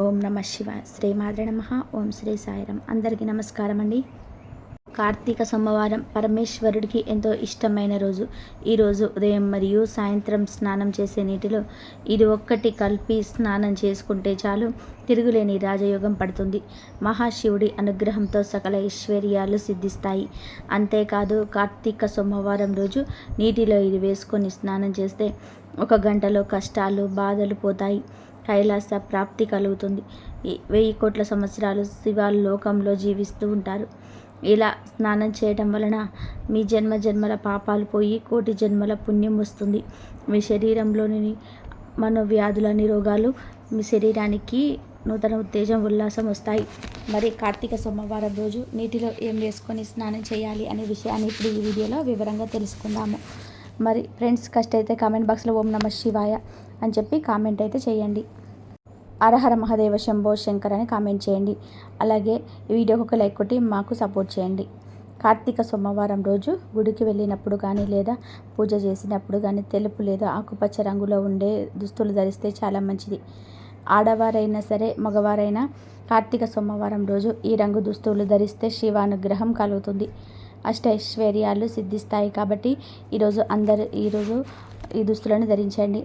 ఓం నమ శివాయ. శ్రీ మాత్రే నమః. ఓం శ్రీ సాయిరాం. అందరికీ నమస్కారం అండి. కార్తీక సోమవారం పరమేశ్వరుడికి ఎంతో ఇష్టమైన రోజు. ఈరోజు ఉదయం మరియు సాయంత్రం స్నానం చేసే నీటిలో ఇది ఒక్కటి కలిపి స్నానం చేసుకుంటే చాలు, తిరుగులేని రాజయోగం పడుతుంది. మహాశివుడి అనుగ్రహంతో సకల ఐశ్వర్యాలు సిద్ధిస్తాయి. అంతేకాదు, కార్తీక సోమవారం రోజు నీటిలో ఇది వేసుకొని స్నానం చేస్తే 1 గంటలో కష్టాలు బాధలు పోతాయి, కైలాస ప్రాప్తి కలుగుతుంది. 1000 కోట్ల సంవత్సరాలు శివలోకంలో జీవిస్తూ ఉంటారు. ఇలా స్నానం చేయడం వలన మీ జన్మ జన్మల పాపాలు పోయి కోటి జన్మల పుణ్యం వస్తుంది. మీ శరీరంలోని మనోవ్యాధుల రోగాలు మీ శరీరానికి నూతన ఉత్తేజం ఉల్లాసం వస్తాయి. మరి కార్తీక సోమవారం రోజు నీటిలో ఏం వేసుకొని స్నానం చేయాలి అనే విషయాన్ని ఇప్పుడు ఈ వీడియోలో వివరంగా తెలుసుకుందాము. మరి ఫ్రెండ్స్, ఫస్ట్ అయితే కామెంట్ బాక్స్లో ఓం నమ శివాయ అని చెప్పి కామెంట్ అయితే చేయండి. హరహర మహాదేవ శంభో శంకర్ అని కామెంట్ చేయండి. అలాగే ఈ వీడియోకి ఒక లైక్ కొట్టి మాకు సపోర్ట్ చేయండి. కార్తీక సోమవారం రోజు గుడికి వెళ్ళినప్పుడు కానీ లేదా పూజ చేసినప్పుడు కానీ తెలుపు లేదా ఆకుపచ్చ రంగులో ఉండే దుస్తులు ధరిస్తే చాలా మంచిది. ఆడవారైనా సరే మగవారైనా కార్తీక సోమవారం రోజు ఈ రంగు దుస్తులు ధరిస్తే శివానుగ్రహం కలుగుతుంది, అష్టైశ్వర్యాలు సిద్ధిస్తాయి. కాబట్టి ఈరోజు ఈ దుస్తులను ధరించండి.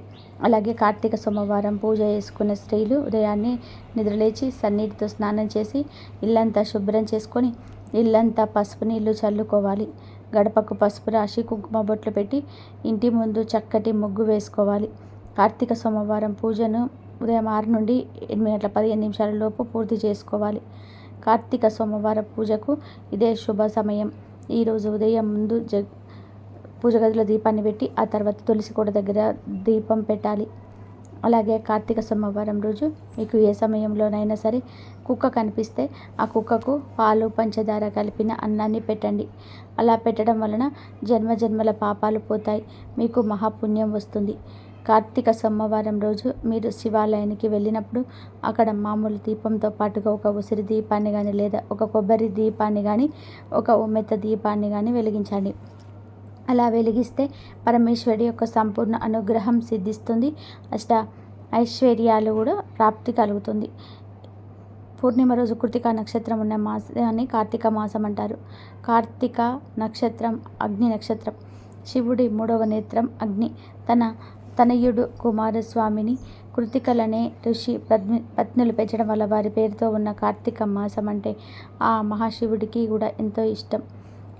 అలాగే కార్తీక సోమవారం పూజ చేసుకునే స్త్రీలు ఉదయాన్నే నిద్రలేచి సన్నీటితో స్నానం చేసి ఇల్లంతా శుభ్రం చేసుకొని ఇల్లంతా పసుపు నీళ్లు చల్లుకోవాలి. గడపకు పసుపు రాసి కుంకుమ బొట్లు పెట్టి ఇంటి ముందు చక్కటి ముగ్గు వేసుకోవాలి. కార్తీక సోమవారం పూజను ఉదయం 6 నుండి 8 గంటల 15 నిమిషాల లోపు పూర్తి చేసుకోవాలి. కార్తీక సోమవారం పూజకు ఇదే శుభ సమయం. ఈరోజు ఉదయం ముందు పూజ గదిలో దీపాన్ని పెట్టి ఆ తర్వాత తులసి కోట దగ్గర దీపం పెట్టాలి. అలాగే కార్తీక సోమవారం రోజు మీకు ఏ సమయంలోనైనా సరే కుక్క కనిపిస్తే ఆ కుక్కకు పాలు పంచదార కలిపిన అన్నాన్ని పెట్టండి. అలా పెట్టడం వలన జన్మజన్మల పాపాలు పోతాయి, మీకు మహాపుణ్యం వస్తుంది. కార్తీక సోమవారం రోజు మీరు శివాలయానికి వెళ్ళినప్పుడు అక్కడ మామూలు దీపంతో పాటుగా ఒక ఉసిరి దీపాన్ని కానీ లేదా ఒక కొబ్బరి దీపాన్ని కానీ ఒక ఉమ్మెత్త దీపాన్ని కానీ వెలిగించండి. అలా వెలిగిస్తే పరమేశ్వరుడి యొక్క సంపూర్ణ అనుగ్రహం సిద్ధిస్తుంది, ఐశ్వర్యాలు కూడా ప్రాప్తి కలుగుతుంది. పూర్ణిమ రోజు కృతికా నక్షత్రం ఉన్న మాసాన్ని కార్తీక మాసం అంటారు. కార్తీక నక్షత్రం అగ్ని నక్షత్రం. శివుడి 3వ నేత్రం అగ్ని. తన తనయుడు కుమారస్వామిని కృతికలనే ఋషి పత్నులు పెంచడం వల్ల వారి పేరుతో ఉన్న కార్తీక మాసం అంటే ఆ మహాశివుడికి కూడా ఎంతో ఇష్టం.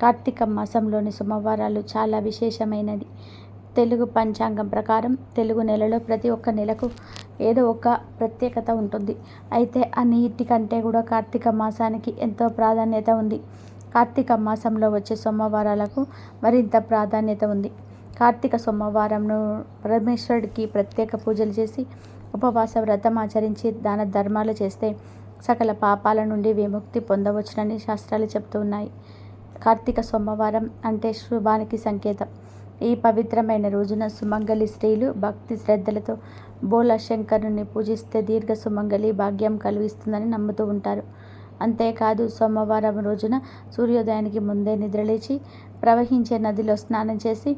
కార్తీక మాసంలోని సోమవారాలు చాలా విశేషమైనది. తెలుగు పంచాంగం ప్రకారం తెలుగు నెలలో ప్రతి ఒక్క నెలకు ఏదో ఒక ప్రత్యేకత ఉంటుంది. అయితే అన్నిటికంటే కూడా కార్తీక మాసానికి ఎంతో ప్రాధాన్యత ఉంది. కార్తీక మాసంలో వచ్చే సోమవారాలకు మరింత ప్రాధాన్యత ఉంది. కార్తీక సోమవారంను పరమేశ్వరుడికి ప్రత్యేక పూజలు చేసి ఉపవాస వ్రతం ఆచరించి దాన ధర్మాలు చేస్తే సకల పాపాల నుండి విముక్తి పొందవచ్చునని శాస్త్రాలు చెప్తూ ఉన్నాయి. కార్తీక సోమవారం అంటే శుభానికి సంకేతం. ఈ పవిత్రమైన రోజున సుమంగళి స్త్రీలు భక్తి శ్రద్ధలతో బోల శంకరుని పూజిస్తే దీర్ఘ సుమంగళి భాగ్యం కలిగిస్తుందని నమ్ముతూ ఉంటారు. అంతేకాదు, సోమవారం రోజున సూర్యోదయానికి ముందే నిద్రలేచి ప్రవహించే నదిలో స్నానం చేసి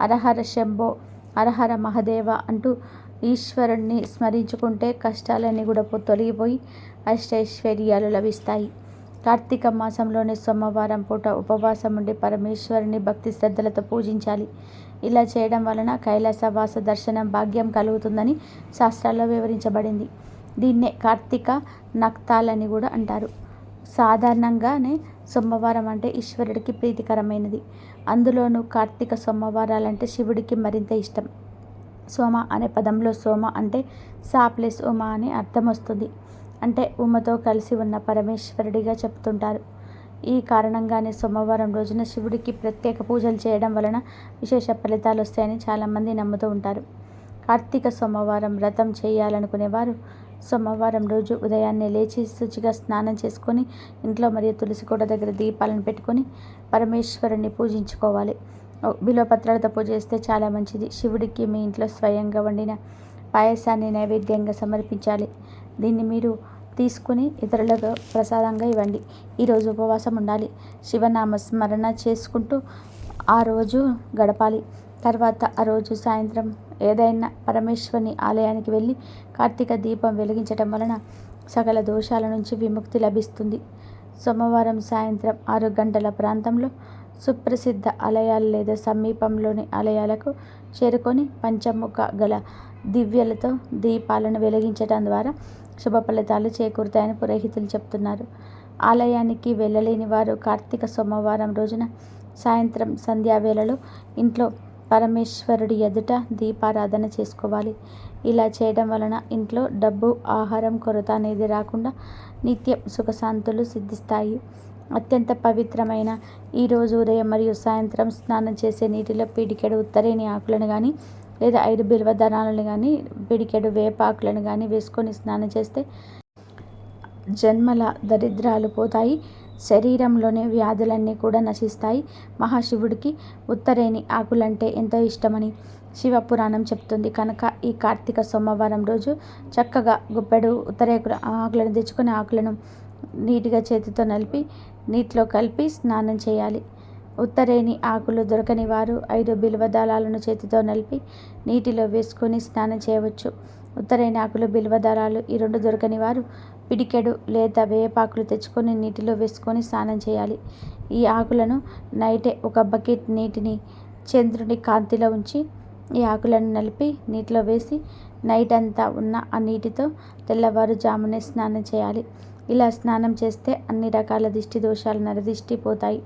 హరహర శంభో హరహర మహాదేవ అంటూ ఈశ్వరుణ్ణి స్మరించుకుంటే కష్టాలన్నీ కూడా తొలగిపోయి అష్టైశ్వర్యాలు లభిస్తాయి. కార్తీక మాసంలోని సోమవారం పూట ఉపవాసం ఉండి పరమేశ్వరుని భక్తి శ్రద్ధలతో పూజించాలి. ఇలా చేయడం వలన కైలాసవాస దర్శనం భాగ్యం కలుగుతుందని శాస్త్రాల్లో వివరించబడింది. దీన్నే కార్తీక నక్తాలని కూడా అంటారు. సాధారణంగానే సోమవారం అంటే ఈశ్వరుడికి ప్రీతికరమైనది. అందులోనూ కార్తీక సోమవారాలంటే శివుడికి మరింత ఇష్టం. సోమ అనే పదంలో సోమ అంటే సా ప్లస్ ఉమ అని అర్థం వస్తుంది. అంటే ఉమతో కలిసి ఉన్న పరమేశ్వరుడిగా చెప్తుంటారు. ఈ కారణంగానే సోమవారం రోజున శివుడికి ప్రత్యేక పూజలు చేయడం వలన విశేష ఫలితాలు వస్తాయని చాలామంది నమ్ముతూ ఉంటారు. కార్తీక సోమవారం వ్రతం చేయాలనుకునేవారు సోమవారం రోజు ఉదయాన్నే లేచి శుచిగా స్నానం చేసుకొని ఇంట్లో మరియు తులసి కోట దగ్గర దీపాలను పెట్టుకొని పరమేశ్వరుని పూజించుకోవాలి. బిల్వపత్రాలతో పూజ చేస్తే చాలా మంచిది. శివుడికి మీ ఇంట్లో స్వయంగా వండిన పాయసాన్ని నైవేద్యంగా సమర్పించాలి. దీన్ని మీరు తీసుకుని ఇతరులకు ప్రసాదంగా ఇవ్వండి. ఈరోజు ఉపవాసం ఉండాలి. శివనామ స్మరణ చేసుకుంటూ ఆ రోజు గడపాలి. తర్వాత ఆ రోజు సాయంత్రం ఏదైనా పరమేశ్వరుని ఆలయానికి వెళ్ళి కార్తీక దీపం వెలిగించటం వలన సకల దోషాల నుంచి విముక్తి లభిస్తుంది. సోమవారం సాయంత్రం 6 గంటల ప్రాంతంలో సుప్రసిద్ధ ఆలయాలు లేదా సమీపంలోని ఆలయాలకు చేరుకొని పంచముఖ గల దివ్యలతో దీపాలను వెలిగించడం ద్వారా శుభ ఫలితాలు చేకూరుతాయని పురోహితులు చెప్తున్నారు. ఆలయానికి వెళ్ళలేని వారు కార్తీక సోమవారం రోజున సాయంత్రం సంధ్యావేళలో ఇంట్లో పరమేశ్వరుడి ఎదుట దీపారాధన చేసుకోవాలి. ఇలా చేయడం వలన ఇంట్లో డబ్బు, ఆహారం కొరత అనేది రాకుండా నిత్యం సుఖశాంతులు సిద్ధిస్తాయి. అత్యంత పవిత్రమైన ఈరోజు ఉదయం మరియు సాయంత్రం స్నానం చేసే నీటిలో పిడికెడు ఉత్తరేణి ఆకులను కానీ లేదా 5 బిల్వ దళాలను కానీ పిడికెడు వేప ఆకులను కానీ వేసుకొని స్నానం చేస్తే జన్మల దరిద్రాలు పోతాయి. శరీరంలోని వ్యాధులన్నీ కూడా నశిస్తాయి. మహాశివుడికి ఉత్తరేణి ఆకులంటే ఎంతో ఇష్టమని శివపురాణం చెప్తుంది కనుక ఈ కార్తీక సోమవారం రోజు చక్కగా గుప్పెడు ఉత్తరేకుల ఆకులను తెచ్చుకొని ఆకులను నీటిగా చేతితో నలిపి నీటిలో కలిపి స్నానం చేయాలి. ఉత్తరేణి ఆకులు దొరకని వారు 5 బిల్వ దళాలను చేతితో నలిపి నీటిలో వేసుకొని స్నానం చేయవచ్చు. ఉత్తరేణి ఆకులు, బిల్వ దళాలు ఈ 2 దొరకని వారు పిడికెడు లేత వేపాకులు తెచ్చుకొని నీటిలో వేసుకొని స్నానం చేయాలి. ఈ ఆకులను నైటే ఒక బకెట్ నీటిని చంద్రుని కాంతిలో ఉంచి ఈ ఆకులను నలిపి నీటిలో వేసి నైట్ అంతా ఉన్న ఆ నీటితో తెల్లవారుజామునే స్నానం చేయాలి. ఇలా స్నానం చేస్తే అన్ని రకాల దిష్టి దోషాలు, నరదిష్టి పోతాయి.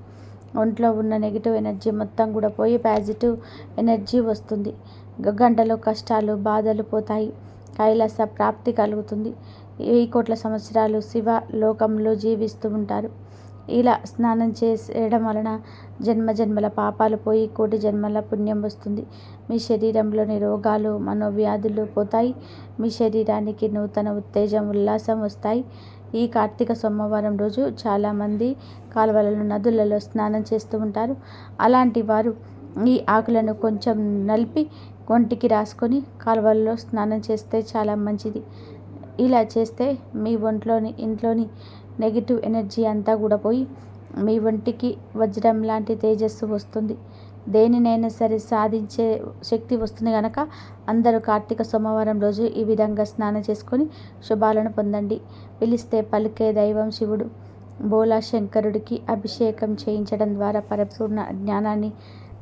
ఒంట్లో ఉన్న నెగిటివ్ ఎనర్జీ మొత్తం కూడా పోయి పాజిటివ్ ఎనర్జీ వస్తుంది. గంటలో కష్టాలు, బాధలు పోతాయి. కైలాస ప్రాప్తి కలుగుతుంది. 1000 కోట్ల సంవత్సరాలు శివ లోకంలో జీవిస్తూ ఉంటారు. ఇలా స్నానం చేయడం వలన జన్మజన్మల పాపాలు పోయి కోటి జన్మల పుణ్యం వస్తుంది. మీ శరీరంలోని రోగాలు, మనోవ్యాధులు పోతాయి. మీ శరీరానికి నూతన ఉత్తేజం, ఉల్లాసం వస్తాయి. ఈ కార్తీక సోమవారం రోజు చాలామంది కాలువలలో, నదులలో స్నానం చేస్తూ ఉంటారు. అలాంటి వారు ఈ ఆకులను కొంచెం నలిపి ఒంటికి రాసుకొని కాలువల్లో స్నానం చేస్తే చాలా మంచిది. ఇలా చేస్తే మీ ఇంట్లోని నెగిటివ్ ఎనర్జీ అంతా కూడా పోయి మీ ఒంటికి వజ్రం లాంటి తేజస్సు వస్తుంది. దేనినైనా సరే సాధించే శక్తి వస్తుంది కనుక అందరూ కార్తీక సోమవారం రోజు ఈ విధంగా స్నానం చేసుకొని శుభాలను పొందండి. పిలిస్తే పలికే దైవం శివుడు. బోలా శంకరుడికి అభిషేకం చేయించడం ద్వారా పరిపూర్ణ జ్ఞానాన్ని,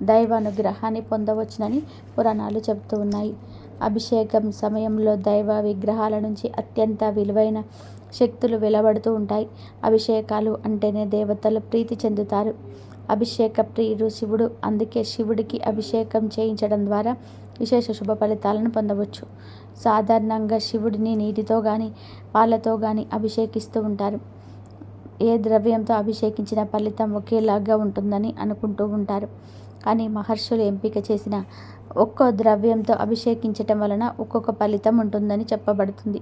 దైవానుగ్రహాన్ని పొందవచ్చునని పురాణాలు చెబుతూ ఉన్నాయి. అభిషేకం సమయంలో దైవ విగ్రహాల నుంచి అత్యంత విలువైన శక్తులు వెలువడుతూ ఉంటాయి. అభిషేకాలు అంటేనే దేవతలు ప్రీతి చెందుతారు. అభిషేక ప్రియుడు శివుడు. అందుకే శివుడికి అభిషేకం చేయించడం ద్వారా విశేష శుభ ఫలితాలను పొందవచ్చు. సాధారణంగా శివుడిని నీటితో కానీ పాలతో కానీ అభిషేకిస్తూ ఉంటారు. ఏ ద్రవ్యంతో అభిషేకించిన ఫలితం ఒకేలాగా ఉంటుందని అనుకుంటూ ఉంటారు. కానీ మహర్షులు ఎంపిక చేసిన ఒక్కో ద్రవ్యంతో అభిషేకించటం వలన ఒక్కొక్క ఫలితం ఉంటుందని చెప్పబడుతుంది.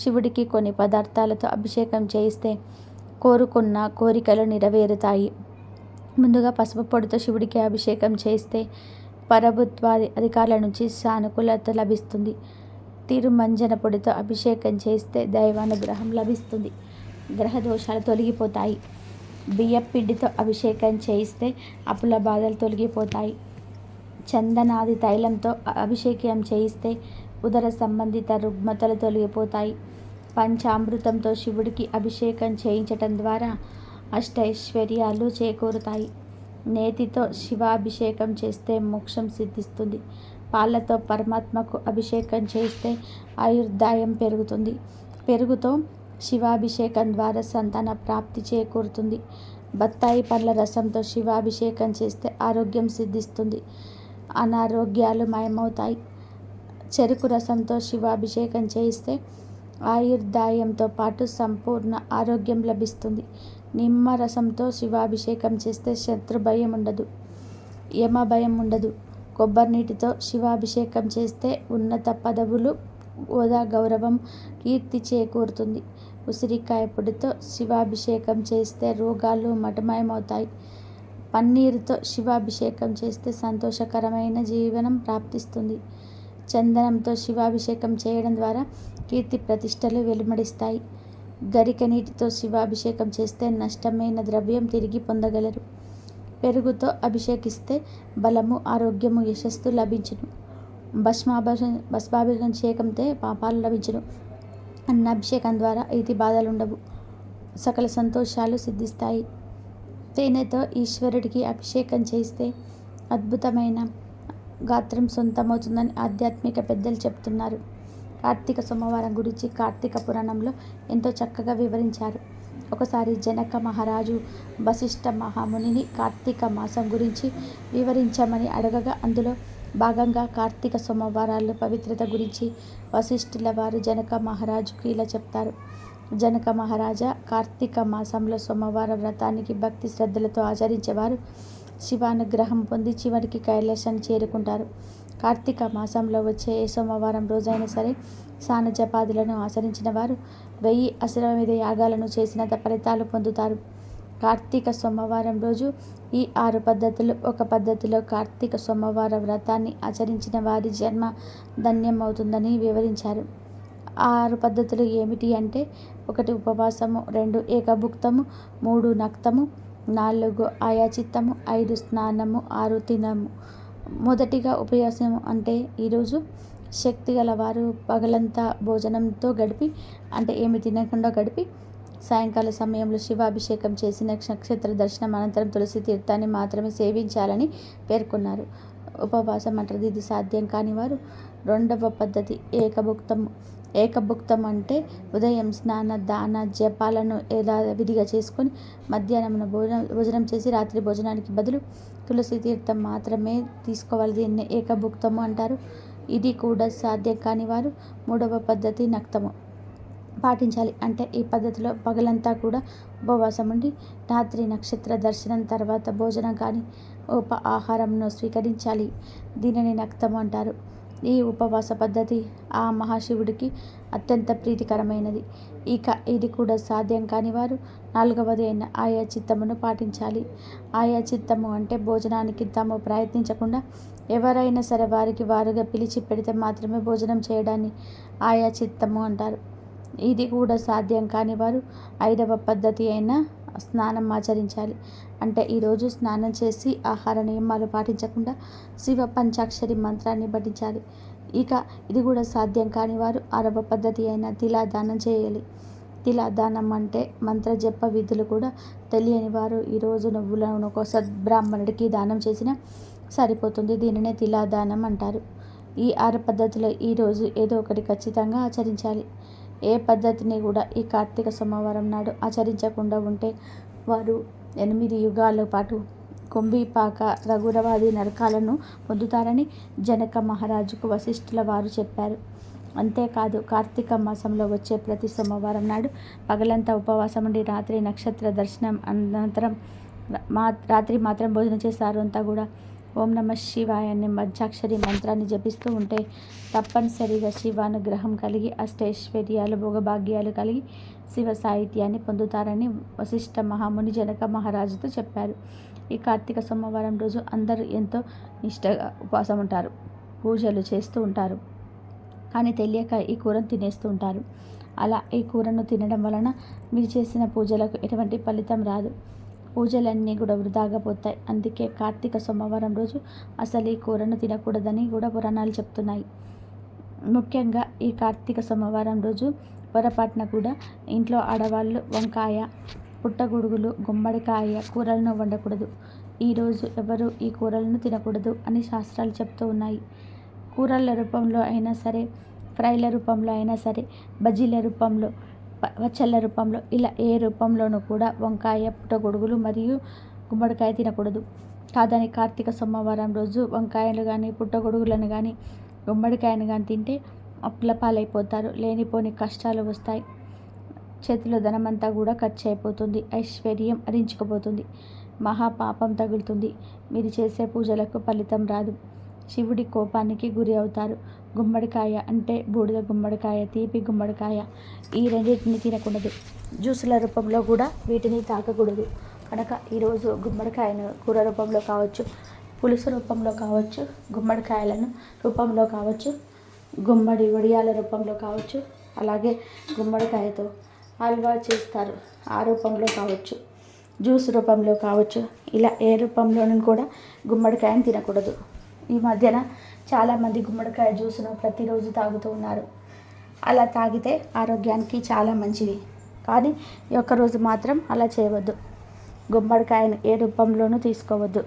శివుడికి కొన్ని పదార్థాలతో అభిషేకం చేయిస్తే కోరుకున్న కోరికలు నెరవేరుతాయి. ముందుగా పసుపు పొడితో శివుడికి అభిషేకం చేస్తే ప్రభుత్వాది అధికారుల నుంచి సానుకూలత లభిస్తుంది. తిరుమంజన పొడితో అభిషేకం చేస్తే దైవానుగ్రహం లభిస్తుంది. గ్రహ దోషాలు తొలగిపోతాయి. బియ్యపిండితో అభిషేకం చేయిస్తే అప్పుల బాధలు తొలగిపోతాయి. చందనాది తైలంతో అభిషేకం చేయిస్తే ఉదర సంబంధిత రుగ్మతలు తొలగిపోతాయి. పంచామృతంతో శివుడికి అభిషేకం చేయించటం ద్వారా అష్టైశ్వర్యాలు చేకూరుతాయి. నేతితో శివాభిషేకం చేస్తే మోక్షం సిద్ధిస్తుంది. పాలతో పరమాత్మకు అభిషేకం చేస్తే ఆయుర్దాయం పెరుగుతుంది. పెరుగుతో శివాభిషేకం ద్వారా సంతాన ప్రాప్తి చేకూరుతుంది. బత్తాయి పండ్ల రసంతో శివాభిషేకం చేస్తే ఆరోగ్యం సిద్ధిస్తుంది. అనారోగ్యాలు మాయమవుతాయి. చెరుకు రసంతో శివాభిషేకం చేయిస్తే ఆయుర్దాయంతో పాటు సంపూర్ణ ఆరోగ్యం లభిస్తుంది. నిమ్మ రసంతో శివాభిషేకం చేస్తే శత్రు భయం ఉండదు, యమ భయం ఉండదు. కొబ్బరి నీటితో శివాభిషేకం చేస్తే ఉన్నత పదవులు, హోదా, గౌరవం, కీర్తి చేకూరుతుంది. ఉసిరికాయ పొడితో శివాభిషేకం చేస్తే రోగాలు మటుమాయమవుతాయి. పన్నీరుతో శివాభిషేకం చేస్తే సంతోషకరమైన జీవనం ప్రాప్తిస్తుంది. చందనంతో శివాభిషేకం చేయడం ద్వారా కీర్తి ప్రతిష్టలు వెలువడిస్తాయి. గరిక నీటితో శివాభిషేకం చేస్తే నష్టమైన ద్రవ్యం తిరిగి పొందగలరు. పెరుగుతో అభిషేకిస్తే బలము, ఆరోగ్యము, యశస్సు లభించును. భస్మాభిషేకంతో పాపాలు లభించును. అన్నాభిషేకం ద్వారా ఇతి బాధలుండవు, సకల సంతోషాలు సిద్ధిస్తాయి. తేనెతో ఈశ్వరుడికి అభిషేకం చేస్తే అద్భుతమైన గాత్రం సొంతమవుతుందని ఆధ్యాత్మిక పెద్దలు చెప్తున్నారు. కార్తీక సోమవారం గురించి కార్తీక పురాణంలో ఎంతో చక్కగా వివరించారు. ఒకసారి జనక మహారాజు వశిష్ఠ మహామునిని కార్తీక మాసం గురించి వివరించమని అడగగా అందులో భాగంగా కార్తీక సోమవారాల పవిత్రత గురించి వశిష్ఠుల వారు జనక మహారాజుకు ఇలా చెప్తారు. జనక మహారాజా, కార్తీక మాసంలో సోమవార వ్రతానికి భక్తి శ్రద్ధలతో ఆచరించేవారు శివానుగ్రహం పొంది చివరికి కైలాసాన్ని చేరుకుంటారు. కార్తీక మాసంలో వచ్చే ఏ సోమవారం రోజైనా సరే స్నాన జపాదులను ఆచరించిన వారు 1000 అశ్వమేధ యాగాలను చేసినంత ఫలితాలు పొందుతారు. కార్తీక సోమవారం రోజు ఈ 6 పద్ధతులు ఒక పద్ధతిలో కార్తీక సోమవార వ్రతాన్ని ఆచరించిన వారి జన్మ ధన్యమవుతుందని వివరించారు. ఆ 6 పద్ధతులు ఏమిటి అంటే 1 ఉపవాసము, 2 ఏకభుక్తము, 3 నక్తము, 4 ఆయాచిత్తము, 5 స్నానము, 6 తినము. మొదటిగా ఉపవాసం అంటే ఈరోజు శక్తి గలవారు పగలంతా భోజనంతో గడిపి అంటే ఏమి తినకుండా గడిపి సాయంకాల సమయంలో శివాభిషేకం చేసిన నక్షత్ర దర్శనం అనంతరం తులసి తీర్థాన్ని మాత్రమే సేవించాలని పేర్కొన్నారు. ఉపవాసం అంటారు. ఇది సాధ్యం కాని వారు 2వ పద్ధతి ఏకభుక్తము. ఏకభుక్తం అంటే ఉదయం స్నాన దాన జపాలను విధిగా చేసుకొని మధ్యాహ్నం భోజనం చేసి రాత్రి భోజనానికి బదులు తులసి తీర్థం మాత్రమే తీసుకోవాలి. దీన్ని ఏకభుక్తము అంటారు. ఇది కూడా సాధ్యం కాని వారు 3వ పద్ధతి నక్తము పాటించాలి. అంటే ఈ పద్ధతిలో పగలంతా కూడా ఉపవాసం ఉండి రాత్రి నక్షత్ర దర్శనం తర్వాత భోజనం కానీ ఆహారంను స్వీకరించాలి. దీనిని నక్తము అంటారు. ఈ ఉపవాస పద్ధతి ఆ మహాశివుడికి అత్యంత ప్రీతికరమైనది. ఇక ఇది కూడా సాధ్యం కాని వారు 4వది అయిన ఆయాచిత్తమును పాటించాలి. ఆయాచిత్తము అంటే భోజనానికి తాము ప్రయత్నించకుండా ఎవరైనా సరే వారికి వారుగా పిలిచి పెడితే మాత్రమే భోజనం చేయడాన్ని ఆయాచిత్తము అంటారు. ఇది కూడా సాధ్యం కాని వారు 5వ పద్ధతి అయిన స్నానం ఆచరించాలి. అంటే ఈరోజు స్నానం చేసి ఆహార నియమాలు పాటించకుండా శివ పంచాక్షరి మంత్రాన్ని పఠించాలి. ఇక ఇది కూడా సాధ్యం కాని వారు 6వ పద్ధతి అయిన తిలాదానం చేయాలి. తిలాదానం అంటే మంత్ర జప విధులు కూడా తెలియని వారు ఈరోజు నువ్వులను ఒక సద్బ్రాహ్మణుడికి దానం చేసినా సరిపోతుంది. దీనినే తిలాదానం అంటారు. ఈ 6 పద్ధతులు ఈరోజు ఏదో ఒకటి ఖచ్చితంగా ఆచరించాలి. ఏ పద్ధతిని కూడా ఈ కార్తీక సోమవారం నాడు ఆచరించకుండా ఉంటే వారు 8 యుగాల పాటు కుంభీపాక రఘురవాది నరకాలను పొందుతారని జనక మహారాజుకు వశిష్ఠుల వారు చెప్పారు. అంతేకాదు కార్తీక మాసంలో వచ్చే ప్రతి సోమవారం నాడు పగలంతా ఉపవాసం ఉండి రాత్రి నక్షత్ర దర్శనం అనంతరం రాత్రి మాత్రం భోజనం చేస్తారు. అంతా కూడా ఓం నమ శివాయ అనే పంచాక్షరి మంత్రాన్ని జపిస్తూ ఉంటే తప్పనిసరిగా శివానుగ్రహం కలిగి అష్టైశ్వర్యాలు భోగభాగ్యాలు కలిగి శివ సాహిత్యాన్ని పొందుతారని వశిష్ఠ మహాముని జనక మహారాజుతో చెప్పారు. ఈ కార్తీక సోమవారం రోజు అందరూ ఎంతో నిష్టగా ఉపవాసం ఉంటారు, పూజలు చేస్తూ ఉంటారు. కానీ తెలియక ఈ కూరను తినేస్తూ ఉంటారు. అలా ఈ కూరను తినడం వలన మీరు చేసిన పూజలకు ఎటువంటి ఫలితం రాదు. పూజలన్నీ కూడా వృధాగా పోతాయి. అందుకే కార్తీక సోమవారం రోజు అసలు ఈ కూరను తినకూడదని కూడా పురాణాలు చెప్తున్నాయి. ముఖ్యంగా ఈ కార్తీక సోమవారం రోజు పొరపాటున కూడా ఇంట్లో ఆడవాళ్ళు వంకాయ, పుట్టగొడుగులు, గుమ్మడికాయ కూరలను వండకూడదు. ఈరోజు ఎవరు ఈ కూరలను తినకూడదు అని శాస్త్రాలు చెప్తూ ఉన్నాయి. కూరల రూపంలో అయినా సరే, ఫ్రైల రూపంలో అయినా సరే, బజ్జీల రూపంలో, పచ్చళ్ళ రూపంలో, ఇలా ఏ రూపంలోనూ కూడా వంకాయ, పుట్టగొడుగులు మరియు గుమ్మడికాయ తినకూడదు. కాదని కార్తీక సోమవారం రోజు వంకాయలు కానీ, పుట్టగొడుగులను కానీ, గుమ్మడికాయను కానీ తింటే అప్పుల పాలైపోతారు. లేనిపోని కష్టాలు వస్తాయి. చేతిలో ధనమంతా కూడా ఖర్చు అయిపోతుంది. ఐశ్వర్యం హరించుకుపోతుంది. మహాపాపం తగులుతుంది. మీరు చేసే పూజలకు ఫలితం రాదు. శివుడి కోపానికి గురి అవుతారు. గుమ్మడికాయ అంటే బూడిద గుమ్మడికాయ, తీపి గుమ్మడికాయ, ఈ రెండింటిని తినకూడదు. జ్యూసుల రూపంలో కూడా వీటిని తాగకూడదు. కనుక ఈరోజు గుమ్మడికాయను కూర రూపంలో కావచ్చు, పులుసు రూపంలో కావచ్చు, గుమ్మడికాయలను రూపంలో కావచ్చు, గుమ్మడి వడియాల రూపంలో కావచ్చు, అలాగే గుమ్మడికాయతో హల్వా చేస్తారు, ఆ రూపంలో కావచ్చు, జ్యూస్ రూపంలో కావచ్చు, ఇలా ఏ రూపంలోనూ కూడా గుమ్మడికాయను తినకూడదు. ఈ మధ్యన చాలామంది గుమ్మడికాయ జ్యూస్ను ప్రతిరోజు తాగుతూ ఉన్నారు. అలా తాగితే ఆరోగ్యానికి చాలా మంచిది. కానీ ఈ ఒక్కరోజు మాత్రం అలా చేయవద్దు. గుమ్మడికాయను ఏ రూపంలోనూ తీసుకోవద్దు.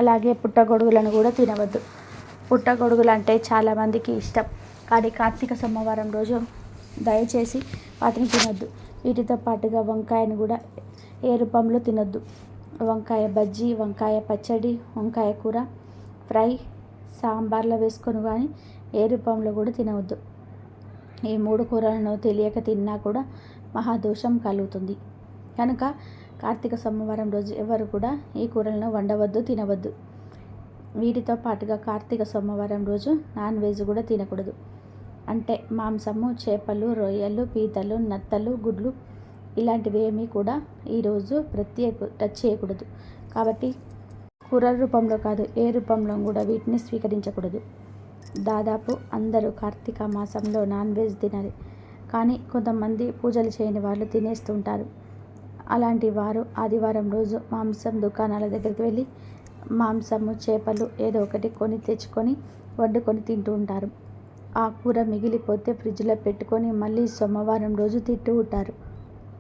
అలాగే పుట్టగొడుగులను కూడా తినవద్దు. పుట్టగొడుగులు అంటే చాలామందికి ఇష్టం. కానీ కార్తీక సోమవారం రోజు దయచేసి వాటిని తినొద్దు. వీటితో పాటుగా వంకాయను కూడా ఏ రూపంలో తినొద్దు. వంకాయ బజ్జీ, వంకాయ పచ్చడి, వంకాయ కూర ఫ్రై, సాంబార్లో వేసుకొని కానీ ఏ రూపంలో కూడా తినవద్దు. ఈ 3 కూరలను తెలియక తిన్నా కూడా మహాదోషం కలుగుతుంది. కనుక కార్తీక సోమవారం రోజు ఎవరు కూడా ఈ కూరలను వండవద్దు, తినవద్దు. వీటితో పాటుగా కార్తీక సోమవారం రోజు నాన్ వెజ్ కూడా తినకూడదు. అంటే మాంసము, చేపలు, రొయ్యలు, పీతలు, నత్తలు, గుడ్లు ఇలాంటివి ఏమీ కూడా ఈరోజు టచ్ చేయకూడదు. కాబట్టి కూరల రూపంలో కాదు, ఏ రూపంలో కూడా వీటిని స్వీకరించకూడదు. దాదాపు అందరూ కార్తీక మాసంలో నాన్ వెజ్ తినాలి. కానీ కొంతమంది పూజలు చేయని వాళ్ళు తినేస్తుంటారు. అలాంటి వారు ఆదివారం రోజు మాంసం దుకాణాల దగ్గరికి వెళ్ళి మాంసము, చేపలు ఏదో ఒకటి తెచ్చుకొని వండుకొని తింటూ ఉంటారు. ఆ కూర మిగిలిపోతే ఫ్రిడ్జ్లో పెట్టుకొని మళ్ళీ సోమవారం రోజు తింటూ ఉంటారు.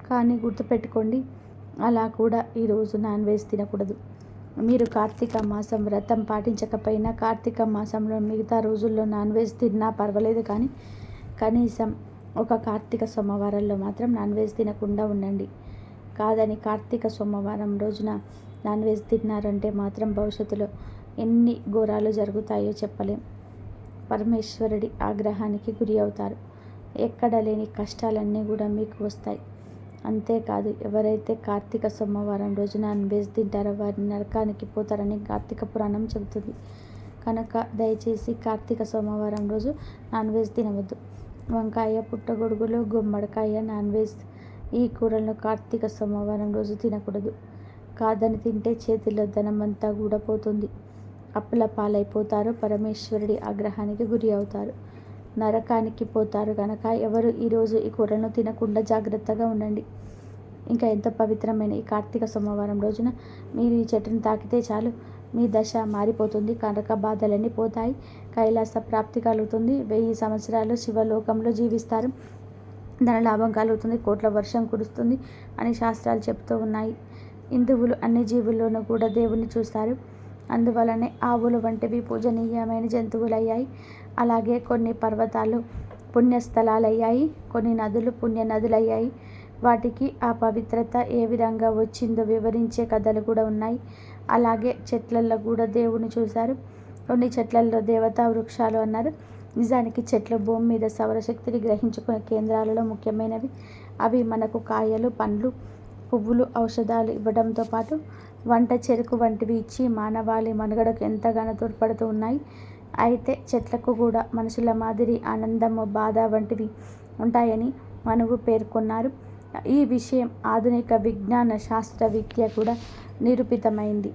కానీ గుర్తుపెట్టుకోండి, అలా కూడా ఈరోజు నాన్ వెజ్ తినకూడదు. మీరు కార్తీక మాసం వ్రతం పాటించకపోయినా కార్తీక మాసంలో మిగతా రోజుల్లో నాన్ వెజ్ తిన్నా పర్వాలేదు. కానీ కనీసం ఒక కార్తీక సోమవారంలో మాత్రం నాన్ వెజ్ తినకుండా ఉండండి. కాదని కార్తీక సోమవారం రోజున నాన్ వెజ్ తిన్నారంటే మాత్రం భవిష్యత్తులో ఎన్ని ఘోరాలు జరుగుతాయో చెప్పలేం. పరమేశ్వరుడి ఆగ్రహానికి గురి అవుతారు. ఎక్కడ లేని కష్టాలన్నీ కూడా మీకు వస్తాయి. అంతేకాదు, ఎవరైతే కార్తీక సోమవారం రోజు నాన్ వెజ్ తింటారో వారి నరకానికి పోతారని కార్తీక పురాణం చెబుతుంది. కనుక దయచేసి కార్తీక సోమవారం రోజు నాన్ వెజ్ తినవద్దు. వంకాయ, పుట్టగొడుగులు, గుమ్మడికాయ, నాన్ వెజ్ ఈ కూరలను కార్తీక సోమవారం రోజు తినకూడదు. కాదని తింటే చేతిలో ధనమంతా కూడా పోతుంది. అప్పుల పాలైపోతారు. పరమేశ్వరుడి ఆగ్రహానికి గురి అవుతారు. నరకానికి పోతారు. కనుక ఎవరు ఈరోజు ఈ కూరలను తినకుండా జాగ్రత్తగా ఉండండి. ఇంకా ఎంతో పవిత్రమైన ఈ కార్తీక సోమవారం రోజున మీరు ఈ చెట్టును తాకితే చాలు, మీ దశ మారిపోతుంది. కనుక బాధలన్నీ పోతాయి. కైలాస ప్రాప్తి కలుగుతుంది. 1000 సంవత్సరాలు శివలోకంలో జీవిస్తారు. ధనలాభం కలుగుతుంది. కోట్ల వర్షం కురుస్తుంది అని శాస్త్రాలు చెప్తూ ఉన్నాయి. హిందువులు అన్ని జీవుల్లోనూ కూడా దేవుణ్ణి చూస్తారు. అందువలనే ఆవులు వంటివి పూజనీయమైన జంతువులయ్యాయి. అలాగే కొన్ని పర్వతాలు పుణ్యస్థలాలయ్యాయి. కొన్ని నదులు పుణ్య నదులయ్యాయి. వాటికి ఆ పవిత్రత ఏ విధంగా వచ్చిందో వివరించే కథలు కూడా ఉన్నాయి. అలాగే చెట్లల్లో కూడా దేవుని చూశారు. కొన్ని చెట్లల్లో దేవతా వృక్షాలు అన్నారు. నిజానికి చెట్లు భూమి మీద సౌరశక్తిని గ్రహించుకునే కేంద్రాలలో ముఖ్యమైనవి. అవి మనకు కాయలు, పండ్లు, పువ్వులు, ఔషధాలు ఇవ్వడంతో పాటు వంట, చెరుకు వంటివి ఇచ్చి మానవాళి మనుగడకు ఎంతగానో తోడ్పడుతూ ఉన్నాయి. అయితే చెట్లకు కూడా మనుషుల మాదిరి ఆనందము, బాధ వంటివి ఉంటాయని మనువు పేర్కొన్నారు. ఈ విషయం ఆధునిక విజ్ఞాన శాస్త్ర విద్య కూడా నిరూపితమైంది.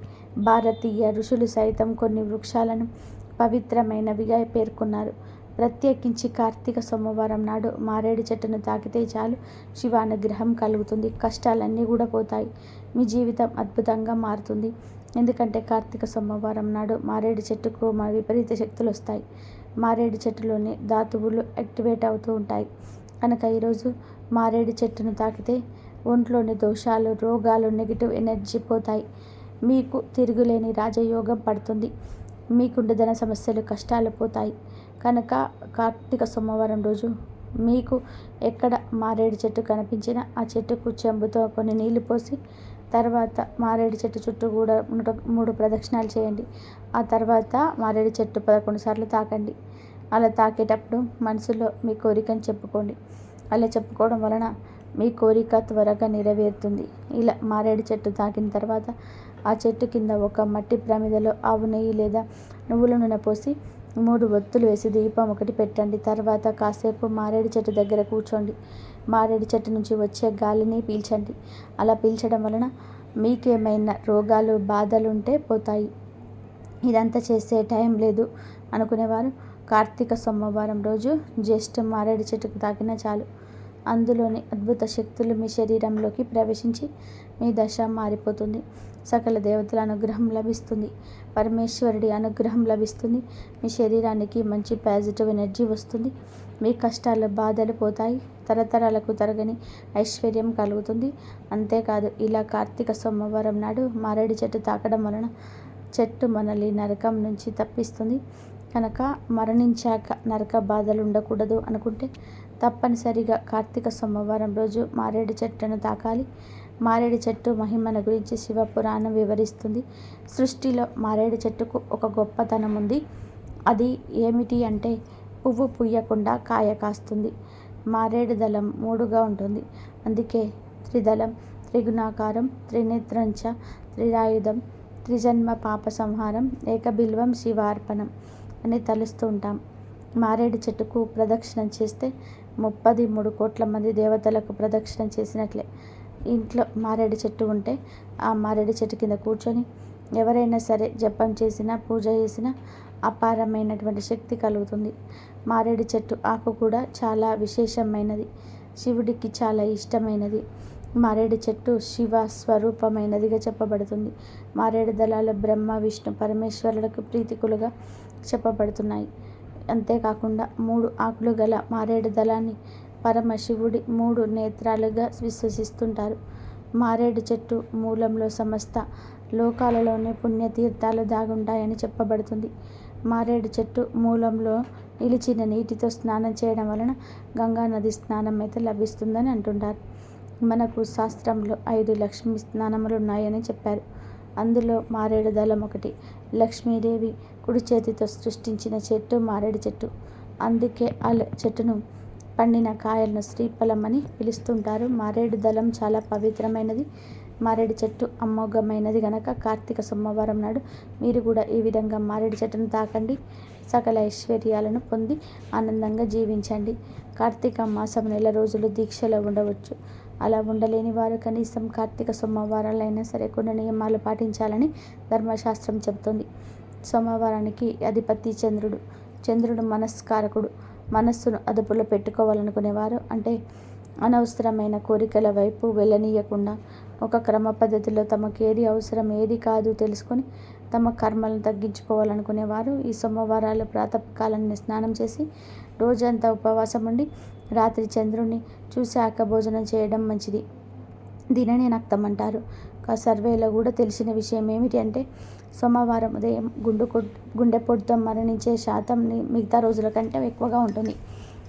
భారతీయ ఋషులు సైతం కొన్ని వృక్షాలను పవిత్రమైనవిగా పేర్కొన్నారు. ప్రత్యేకించి కార్తీక సోమవారం నాడు మారేడు చెట్టును తాకితే చాలు, శివానుగ్రహం కలుగుతుంది. కష్టాలన్నీ కూడా పోతాయి. మీ జీవితం అద్భుతంగా మారుతుంది. ఎందుకంటే కార్తీక సోమవారం నాడు మారేడు చెట్టుకు విపరీత శక్తులు వస్తాయి. మారేడు చెట్టులోని ధాతువులు యాక్టివేట్ అవుతూ ఉంటాయి. కనుక ఈరోజు మారేడు చెట్టును తాకితే ఒంట్లోని దోషాలు, రోగాలు, నెగిటివ్ ఎనర్జీ పోతాయి. మీకు తిరుగులేని రాజయోగం పడుతుంది. మీకుండే ధన సమస్యలు, కష్టాలు పోతాయి. కనుక కార్తీక సోమవారం రోజు మీకు ఎక్కడ మారేడు చెట్టు కనిపించినా ఆ చెట్టుకు చెంబుతో కొన్ని నీళ్లు పోసి తర్వాత మారేడు చెట్టు చుట్టూ కూడా 3 ప్రదక్షిణాలు చేయండి. ఆ తర్వాత మారేడు చెట్టు 11 సార్లు తాకండి. అలా తాకేటప్పుడు మనసులో మీ కోరికను చెప్పుకోండి. అలా చెప్పుకోవడం వలన మీ కోరిక త్వరగా నెరవేరుతుంది. ఇలా మారేడు చెట్టు తాకిన తర్వాత ఆ చెట్టు కింద ఒక మట్టి ప్రమిదలో ఆవు నెయ్యి లేదా నువ్వుల నూనె పోసి 3 ఒత్తులు వేసి దీపం ఒకటి పెట్టండి. తర్వాత కాసేపు మారేడు చెట్టు దగ్గర కూర్చోండి. మారేడు చెట్టు నుంచి వచ్చే గాలిని పీల్చండి. అలా పీల్చడం వలన మీకేమైనా రోగాలు, బాధలు ఉంటే పోతాయి. ఇదంతా చేసే టైం లేదు అనుకునేవారు కార్తీక సోమవారం రోజు జస్ట్ మారేడు చెట్టుకు తాకినా చాలు. అందులోని అద్భుత శక్తులు మీ శరీరంలోకి ప్రవేశించి మీ దశ మారిపోతుంది. సకల దేవతల అనుగ్రహం లభిస్తుంది. పరమేశ్వరుడి అనుగ్రహం లభిస్తుంది. మీ శరీరానికి మంచి పాజిటివ్ ఎనర్జీ వస్తుంది. మీ కష్టాలు బాధలు పోతాయి. తరతరాలకు తరగని ఐశ్వర్యం కలుగుతుంది. అంతేకాదు, ఇలా కార్తీక సోమవారం నాడు మారేడు చెట్టు తాకడం వలన చెట్టు మనల్ని నరకం నుంచి తప్పిస్తుంది. కనుక మరణించాక నరక బాధలు ఉండకూడదు అనుకుంటే తప్పనిసరిగా కార్తీక సోమవారం రోజు మారేడు చెట్టును తాకాలి. మారేడు చెట్టు మహిమను గురించి శివపురాణం వివరిస్తుంది. సృష్టిలో మారేడు చెట్టుకు ఒక గొప్పతనం ఉంది. అది ఏమిటి అంటే పువ్వు పుయ్యకుండా కాయ కాస్తుంది. మారేడు దళం 3గా ఉంటుంది. అందుకే త్రిదళం, త్రిగుణాకారం, త్రినేత్రంచ, త్రిరాయుధం, త్రిజన్మ పాప సంహారం, ఏకబిల్వం శివార్పణం అని తలుస్తూ ఉంటాం. మారేడు చెట్టుకు ప్రదక్షిణం చేస్తే 33 కోట్ల మంది దేవతలకు ప్రదక్షిణం చేసినట్లే. ఇంట్లో మారేడు చెట్టు ఉంటే ఆ మారేడు చెట్టు కింద కూర్చొని ఎవరైనా సరే జపం చేసినా పూజ చేసినా అపారమైనటువంటి శక్తి కలుగుతుంది. మారేడు చెట్టు ఆకు కూడా చాలా విశేషమైనది. శివుడికి చాలా ఇష్టమైనది. మారేడు చెట్టు శివ స్వరూపమైనదిగా చెప్పబడుతుంది. మారేడు దళాలు బ్రహ్మ విష్ణు పరమేశ్వరులకు ప్రీతికులుగా చెప్పబడుతున్నాయి. అంతేకాకుండా 3 ఆకులు గల మారేడు దళాన్ని పరమశివుడి 3 నేత్రాలుగా విశ్వసిస్తుంటారు. మారేడు చెట్టు మూలంలో సమస్త లోకాలలోని పుణ్యతీర్థాలు దాగుంటాయని చెప్పబడుతుంది. మారేడు చెట్టు మూలంలో నిలిచిన నీటితో స్నానం చేయడం వలన గంగా నది స్నానం అయితే లభిస్తుందని అంటుంటారు. మనకు శాస్త్రంలో 5 లక్ష్మీ స్నానములు ఉన్నాయని చెప్పారు. అందులో మారేడు దళం ఒకటి. లక్ష్మీదేవి కుడి చేతితో సృష్టించిన చెట్టు మారేడు చెట్టు. అందుకే ఆ చెట్టును పండిన కాయలను శ్రీఫలం అని పిలుస్తుంటారు. మారేడు దళం చాలా పవిత్రమైనది. మారేడు చెట్టు అమోఘమైనది గనక కార్తీక సోమవారం నాడు మీరు కూడా ఈ విధంగా మారేడు చెట్టును తాకండి. సకల ఐశ్వర్యాలను పొంది ఆనందంగా జీవించండి. కార్తీక మాసం నెల రోజులు దీక్షలో ఉండవచ్చు. అలా ఉండలేని వారు కనీసం కార్తీక సోమవారాలైనా సరే కొన్ని నియమాలు పాటించాలని ధర్మశాస్త్రం చెబుతుంది. సోమవారానికి అధిపతి చంద్రుడు. చంద్రుడు మనస్కారకుడు. మనస్సును అదుపులో పెట్టుకోవాలనుకునేవారు, అంటే అనవసరమైన కోరికల వైపు వెళ్ళనీయకుండా ఒక క్రమ పద్ధతిలో తమకేది అవసరం ఏది కాదు తెలుసుకొని తమ కర్మలను తగ్గించుకోవాలనుకునేవారు ఈ సోమవారాలు ప్రాతకాలాన్ని స్నానం చేసి రోజంతా ఉపవాసం ఉండి రాత్రి చంద్రుడిని చూశాక భోజనం చేయడం మంచిది. దీనిని నక్తం అంటారు. సర్వేలో కూడా తెలిసిన విషయం ఏమిటి అంటే సోమవారం ఉదయం గుండెపోటుతో మరణించే శాతం మిగతా రోజుల కంటే ఎక్కువగా ఉంటుంది.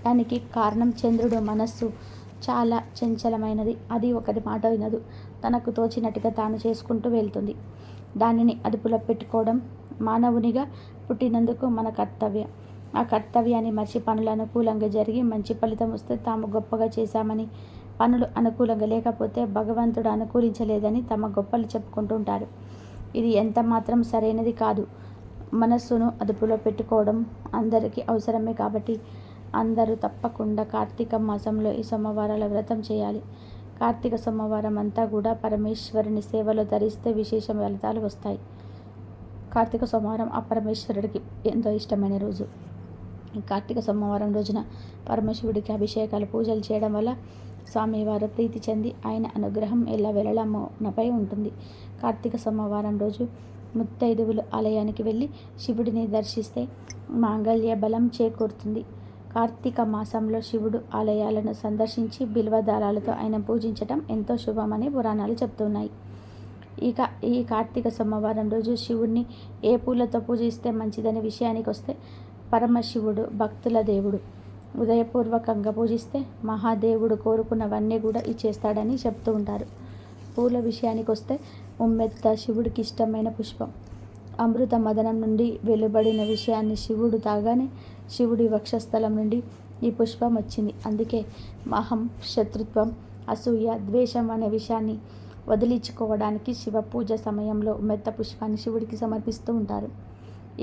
దానికి కారణం చంద్రుడు మనస్సు చాలా చంచలమైనది. అది ఒకటి మాట వినదు. తనకు తోచినట్టుగా తాను చేసుకుంటూ వెళ్తుంది. దానిని అదుపులో పెట్టుకోవడం మానవునిగా పుట్టినందుకు మన కర్తవ్యం. ఆ కర్తవ్యాన్ని మర్చి పనులు అనుకూలంగా జరిగి మంచి ఫలితం వస్తే తాము గొప్పగా చేశామని, పనులు అనుకూలంగా లేకపోతే భగవంతుడు అనుకూలించలేదని తమ గొప్పలు చెప్పుకుంటుంటారు. ఇది ఎంత మాత్రం సరైనది కాదు. మనస్సును అదుపులో పెట్టుకోవడం అందరికీ అవసరమే. కాబట్టి అందరూ తప్పకుండా కార్తీక మాసంలో ఈ సోమవారాల వ్రతం చేయాలి. కార్తీక సోమవారం అంతా కూడా పరమేశ్వరుని సేవలో ధరిస్తే విశేష ఫలితాలు వస్తాయి. కార్తీక సోమవారం ఆ పరమేశ్వరుడికి ఎంతో ఇష్టమైన రోజు. ఈ కార్తీక సోమవారం రోజున పరమశివుడికి అభిషేకాలు పూజలు చేయడం వల్ల స్వామివారు ప్రీతి చెంది ఆయన అనుగ్రహం ఎల్లవేళలా మనపై ఉంటుంది. కార్తీక సోమవారం రోజు ముత్తైదువులు ఆలయానికి వెళ్ళి శివుడిని దర్శిస్తే మాంగళ్య బలం చేకూరుతుంది. కార్తీక మాసంలో శివుడు ఆలయాలను సందర్శించి బిల్వదళాలతో ఆయన పూజించడం ఎంతో శుభమని పురాణాలు చెప్తున్నాయి. ఇక ఈ కార్తీక సోమవారం రోజు శివుడిని ఏ పూలతో పూజిస్తే మంచిదనే విషయానికి వస్తే పరమశివుడు భక్తుల దేవుడు. ఉదయపూర్వకంగా పూజిస్తే మహాదేవుడు కోరుకున్నవన్నీ కూడా ఇచ్చేస్తాడని చెప్తూ ఉంటారు. పూల విషయానికి వస్తే ఉమ్మెత్త శివుడికి ఇష్టమైన పుష్పం. అమృత మదనం నుండి వెలువడిన విషయాన్ని శివుడు తాగానే శివుడి వక్షస్థలం నుండి ఈ పుష్పం వచ్చింది. అందుకే మహం, శత్రుత్వం, అసూయ, ద్వేషం అనే విషయాన్ని వదిలించుకోవడానికి శివ పూజ సమయంలో ఉమ్మెత్త పుష్పాన్ని శివుడికి సమర్పిస్తూ ఉంటారు.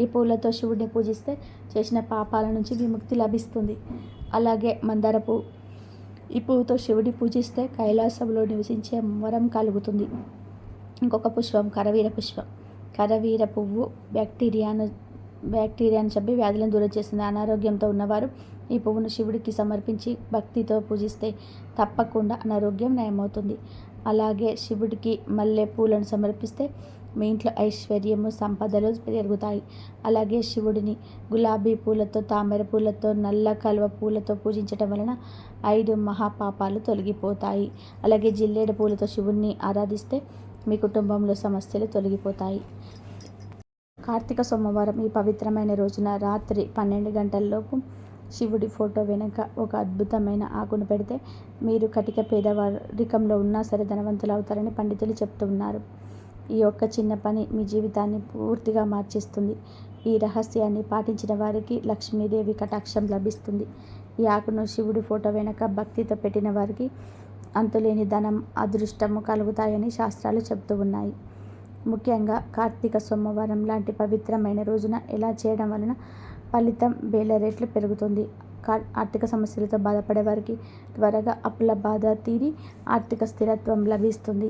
ఈ పూలతో శివుడిని పూజిస్తే చేసిన పాపాల నుంచి విముక్తి లభిస్తుంది. అలాగే మందార పువ్వు. ఈ పువ్వుతో శివుడిని పూజిస్తే కైలాసంలో నివసించే వరం కలుగుతుంది. ఇంకొక పుష్పం కరవీర పుష్పం. కరవీర పువ్వు బ్యాక్టీరియాను చంపి వ్యాధులను దూరం చేస్తుంది. అనారోగ్యంతో ఉన్నవారు ఈ పువ్వును శివుడికి సమర్పించి భక్తితో పూజిస్తే తప్పకుండా అనారోగ్యం నయమవుతుంది. అలాగే శివుడికి మల్లె పూలను సమర్పిస్తే మీ ఇంట్లో ఐశ్వర్యము, సంపదలు పెరుగుతాయి. అలాగే శివుడిని గులాబీ పూలతో, తామర పూలతో, నల్ల కలువ పూలతో పూజించటం వలన 5 మహాపాపాలు తొలగిపోతాయి. అలాగే జిల్లేడు పూలతో శివుడిని ఆరాధిస్తే మీ కుటుంబంలో సమస్యలు తొలగిపోతాయి. కార్తీక సోమవారం ఈ పవిత్రమైన రోజున రాత్రి 12 గంటలలోపు శివుడి ఫోటో వెనుక ఒక అద్భుతమైన ఆకును పెడితే మీరు కటిక పేదవారికంలో ఉన్నా సరే ధనవంతులు అవుతారని పండితులు చెప్తున్నారు. ఈ ఒక్క చిన్న పని మీ జీవితాన్ని పూర్తిగా మార్చేస్తుంది. ఈ రహస్యాన్ని పాటించిన వారికి లక్ష్మీదేవి కటాక్షం లభిస్తుంది. ఈ ఆకును శివుడి ఫోటో వెనుక భక్తితో పెట్టిన వారికి అంతులేని ధనం, అదృష్టము కలుగుతాయని శాస్త్రాలు చెబుతూ ఉన్నాయి. ముఖ్యంగా కార్తీక సోమవారం లాంటి పవిత్రమైన రోజున ఇలా చేయడం వలన ఫలితం వేల రెట్లు పెరుగుతుంది. ఆర్థిక సమస్యలతో బాధపడే వారికి త్వరగా అప్పుల బాధ తీరి ఆర్థిక స్థిరత్వం లభిస్తుంది.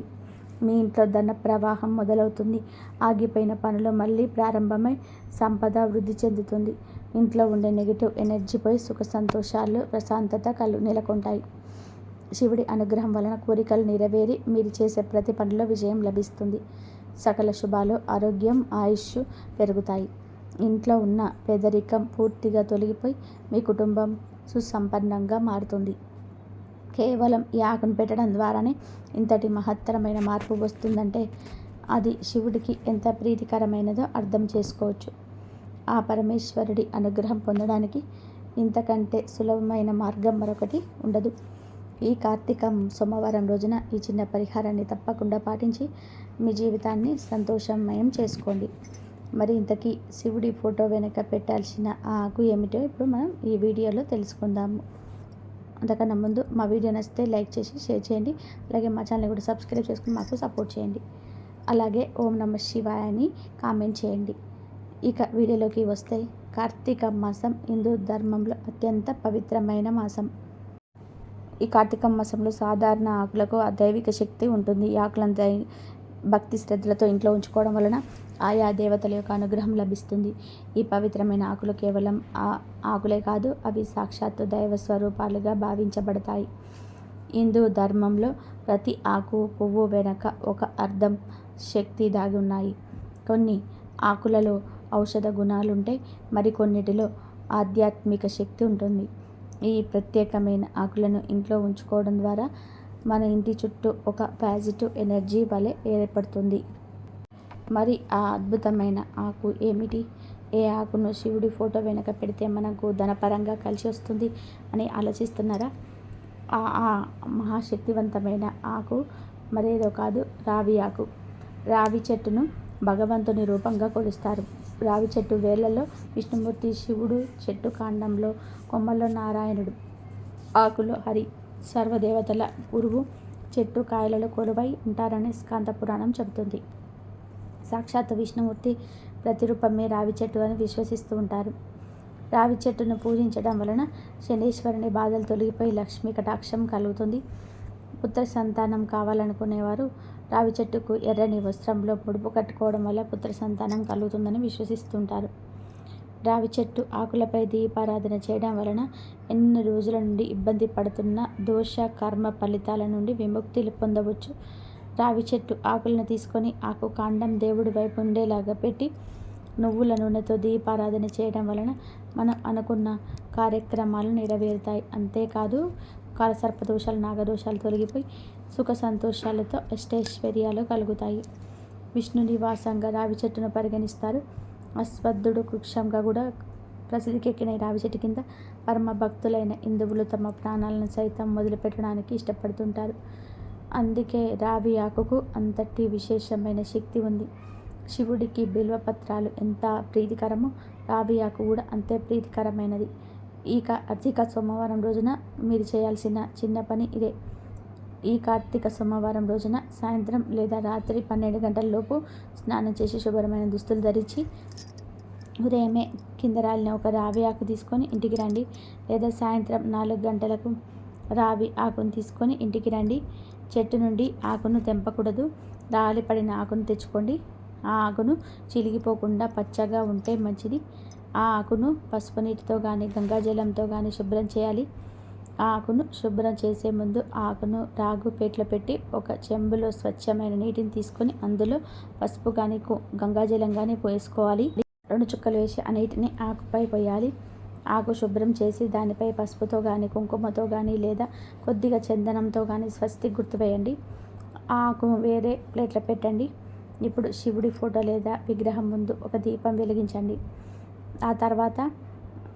మీ ఇంట్లో ధన ప్రవాహం మొదలవుతుంది. ఆగిపోయిన పనులు మళ్ళీ ప్రారంభమై సంపద వృద్ధి చెందుతుంది. ఇంట్లో ఉండే నెగిటివ్ ఎనర్జీ పోయి సుఖ సంతోషాలు, ప్రశాంతత నెలకొంటాయి. శివుడి అనుగ్రహం వలన కోరికలు నెరవేరి మీరు చేసే ప్రతి పనిలో విజయం లభిస్తుంది. సకల శుభాలు, ఆరోగ్యం, ఆయుష్ పెరుగుతాయి. ఇంట్లో ఉన్న పేదరికం పూర్తిగా తొలగిపోయి మీ కుటుంబం సుసంపన్నంగా మారుతుంది. కేవలం ఈ ఆకును పెట్టడం ద్వారానే ఇంతటి మహత్తరమైన మార్పు వస్తుందంటే అది శివుడికి ఎంత ప్రీతికరమైనదో అర్థం చేసుకోవచ్చు. ఆ పరమేశ్వరుడి అనుగ్రహం పొందడానికి ఇంతకంటే సులభమైన మార్గం మరొకటి ఉండదు. ఈ కార్తీక సోమవారం రోజున ఈ చిన్న పరిహారాన్ని తప్పకుండా పాటించి మీ జీవితాన్ని సంతోషమయం చేసుకోండి. మరి ఇంతకీ శివుడి ఫోటో వెనుక పెట్టాల్సిన ఆ ఆకు ఏమిటో ఇప్పుడు మనం ఈ వీడియోలో తెలుసుకుందాము. అంతకన్నా ముందు మా వీడియో నచ్చితే లైక్ చేసి షేర్ చేయండి. అలాగే మా ఛానల్ని కూడా సబ్స్క్రైబ్ చేసుకుని మాకు సపోర్ట్ చేయండి. అలాగే ఓం నమః శివాయ అని కామెంట్ చేయండి. ఇక వీడియోలోకి వస్తే కార్తీక మాసం హిందూ ధర్మంలో అత్యంత పవిత్రమైన మాసం. ఈ కార్తీక మాసంలో సాధారణ ఆకులకు దైవిక శక్తి ఉంటుంది. ఈ ఆకులంతా భక్తి శ్రద్ధలతో ఇంట్లో ఉంచుకోవడం వలన ఆయా దేవతల యొక్క అనుగ్రహం లభిస్తుంది. ఈ పవిత్రమైన ఆకులు కేవలం ఆకులే కాదు, అవి సాక్షాత్తు దైవ స్వరూపాలుగా భావించబడతాయి. హిందూ ధర్మంలో ప్రతి ఆకు, పువ్వు వెనక ఒక అర్థం, శక్తి దాగి ఉన్నాయి. కొన్ని ఆకులలో ఔషధ గుణాలుంటే మరికొన్నిటిలో ఆధ్యాత్మిక శక్తి ఉంటుంది. ఈ ప్రత్యేకమైన ఆకులను ఇంట్లో ఉంచుకోవడం ద్వారా మన ఇంటి చుట్టూ ఒక పాజిటివ్ ఎనర్జీ వలె ఏర్పడుతుంది. మరి ఆ అద్భుతమైన ఆకు ఏమిటి? ఏ ఆకును శివుడి ఫోటో వెనక పెడితే మనకు ధనపరంగా కలిసి వస్తుంది అని ఆలోచిస్తున్నారా? ఆ మహాశక్తివంతమైన ఆకు మరేదో కాదు, రావి ఆకు. రావి చెట్టును భగవంతుని రూపంగా కొలుస్తారు. రావి చెట్టు వేళ్లలో విష్ణుమూర్తి, శివుడు, చెట్టు కాండంలో, కొమ్మల్లో నారాయణుడు, ఆకులో హరి, సర్వదేవతల గురువు, చెట్టు కాయలలో కొలువై ఉంటారని స్కాంద పురాణం చెబుతుంది. సాక్షాత్ విష్ణుమూర్తి ప్రతిరూపమే రావి చెట్టు అని విశ్వసిస్తూ ఉంటారు. రావి చెట్టును పూజించడం వలన శనీశ్వరుని బాధలు తొలగిపోయి లక్ష్మీ కటాక్షం కలుగుతుంది. పుత్ర సంతానం కావాలనుకునేవారు రావి చెట్టుకు ఎర్రని వస్త్రంలో పొడుపు కట్టుకోవడం వల్ల పుత్ర సంతానం కలుగుతుందని విశ్వసిస్తుంటారు. రావి చెట్టు ఆకులపై దీపారాధన చేయడం వలన ఎన్ని రోజుల నుండి ఇబ్బంది పడుతున్న దోష కర్మ ఫలితాల నుండి విముక్తి పొందవచ్చు. రావి చెట్టు ఆకులను తీసుకొని ఆకు కాండం దేవుడి వైపు ఉండేలాగా పెట్టి నువ్వుల నూనెతో దీపారాధన చేయడం వలన మనం అనుకున్న కార్యక్రమాలు నెరవేరుతాయి. అంతేకాదు కాలసర్పదోషాలు, నాగదోషాలు తొలగిపోయి సుఖ సంతోషాలతో అష్టైశ్వర్యాలు కలుగుతాయి. విష్ణు నివాసంగా రావి చెట్టును పరిగణిస్తారు. అశ్వత్థుడు వృక్షంగా కూడా ప్రసిద్ధికెక్కిన రావి చెట్టు కింద పరమ భక్తులైన హిందువులు తమ ప్రాణాలను సైతం వదిలిపెట్టడానికి ఇష్టపడుతుంటారు. అందుకే రావి ఆకుకు అంతటి విశేషమైన శక్తి ఉంది. శివుడికి బిల్వపత్రాలు ఎంత ప్రీతికరమో రావి ఆకు కూడా అంతే ప్రీతికరమైనది. ఈ కార్తీక సోమవారం రోజున మీరు చేయాల్సిన చిన్న పని ఇదే. ఈ కార్తీక సోమవారం రోజున సాయంత్రం లేదా రాత్రి 12 గంటల లోపు స్నానం చేసి శుభ్రమైన దుస్తులు ధరించి ఉదయమే కింద రాలిన ఒక రావి ఆకు తీసుకొని ఇంటికి రండి. లేదా సాయంత్రం 4 గంటలకు రావి ఆకును తీసుకొని ఇంటికి రండి. చెట్టు నుండి ఆకును తెంపకూడదు. రాలిపడిన ఆకును తెచ్చుకోండి. ఆ ఆకును చిలిగిపోకుండా పచ్చగా ఉంటే మంచిది. ఆ ఆకును పసుపు నీటితో కానీ గంగాజలంతో కానీ శుభ్రం చేయాలి. ఆ ఆకును శుభ్రం చేసే ముందు ఆకును రాగు పేట్లో పెట్టి ఒక చెంబులో స్వచ్ఛమైన నీటిని తీసుకొని అందులో పసుపు కానీ గంగాజలం కానీ పోసుకోవాలి. 2 చుక్కలు వేసి ఆ నీటిని ఆకుపై పోయాలి. ఆకు శుభ్రం చేసి దానిపై పసుపుతో కానీ కుంకుమతో కానీ లేదా కొద్దిగా చందనంతో కానీ స్వస్తిక్ గుర్తు వేయండి. ఆ ఆకు వేరే ప్లేట్లో పెట్టండి. ఇప్పుడు శివుడి ఫోటో లేదా విగ్రహం ముందు ఒక దీపం వెలిగించండి. ఆ తర్వాత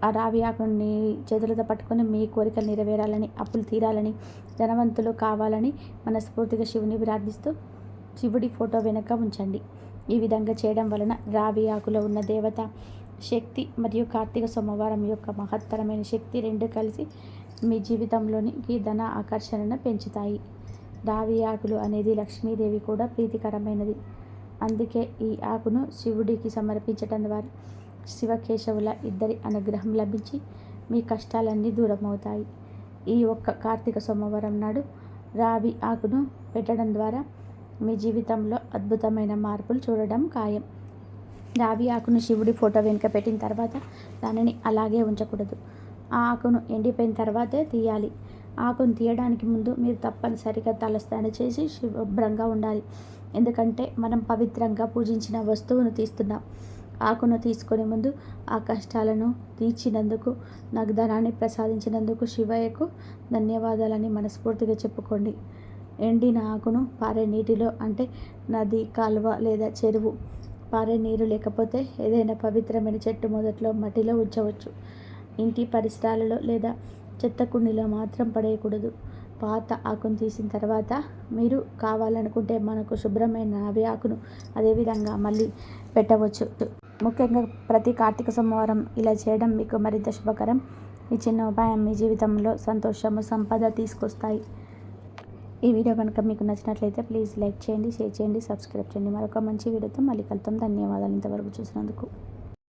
ఆ రావి ఆకుని చేతులతో పట్టుకొని మీ కోరికలు నెరవేరాలని, అప్పులు తీరాలని, ధనవంతులు కావాలని మనస్ఫూర్తిగా శివుని ప్రార్థిస్తూ శివుడి ఫోటో వెనుక ఉంచండి. ఈ విధంగా చేయడం వలన రావి ఆకులో ఉన్న దేవత శక్తి మరియు కార్తీక సోమవారం యొక్క మహత్తరమైన శక్తి రెండు కలిసి మీ జీవితంలోనికి ధన ఆకర్షణను పెంచుతాయి. రావి ఆకులు అనేది లక్ష్మీదేవి కూడా ప్రీతికరమైనది. అందుకే ఈ ఆకును శివుడికి సమర్పించడం ద్వారా శివకేశవుల ఇద్దరి అనుగ్రహం లభించి మీ కష్టాలన్నీ దూరమవుతాయి. ఈ ఒక్క కార్తీక సోమవారం నాడు రావి ఆకును పెట్టడం ద్వారా మీ జీవితంలో అద్భుతమైన మార్పులు చూడడం ఖాయం. రావి ఆకును శివుడి ఫోటో వెనుక పెట్టిన తర్వాత దానిని అలాగే ఉంచకూడదు. ఆ ఆకును ఎండిపోయిన తర్వాతే తీయాలి. ఆకును తీయడానికి ముందు మీరు తప్పనిసరిగా తలస్నానం చేసి శుభ్రంగా ఉండాలి. ఎందుకంటే మనం పవిత్రంగా పూజించిన వస్తువును తీస్తున్నాం. ఆకును తీసుకొని ముందు ఆ కష్టాలను తీర్చినందుకు, నాకు ధనాన్ని ప్రసాదించినందుకు శివయ్యకు ధన్యవాదాలని మనస్ఫూర్తిగా చెప్పుకోండి. ఎండిన ఆకును పారే నీటిలో, అంటే నది, కాలువ లేదా చెరువు పారే నీరు లేకపోతే ఏదైనా పవిత్రమైన చెట్టు మొదట్లో మట్టిలో ఉంచవచ్చు. ఇంటి పరిసరాలలో లేదా చెత్త కుండీలో మాత్రం పడేయకూడదు. పాత ఆకును తీసిన తర్వాత మీరు కావాలనుకుంటే మనకు శుభ్రమైన రావి ఆకును అదేవిధంగా మళ్ళీ పెట్టవచ్చు. ముఖ్యంగా ప్రతి కార్తీక సోమవారం ఇలా చేయడం మీకు మరింత శుభకరం. ఈ చిన్న ఉపాయం మీ జీవితంలో సంతోషము, సంపద తీసుకొస్తాయి. ఈ వీడియో కనుక మీకు నచ్చినట్లయితే ప్లీజ్ లైక్ చేయండి, షేర్ చేయండి, సబ్స్క్రైబ్ చేయండి. మరొక మంచి వీడియోతో మళ్ళీ కలుద్దాం. ధన్యవాదాలు ఇంతవరకు చూసినందుకు.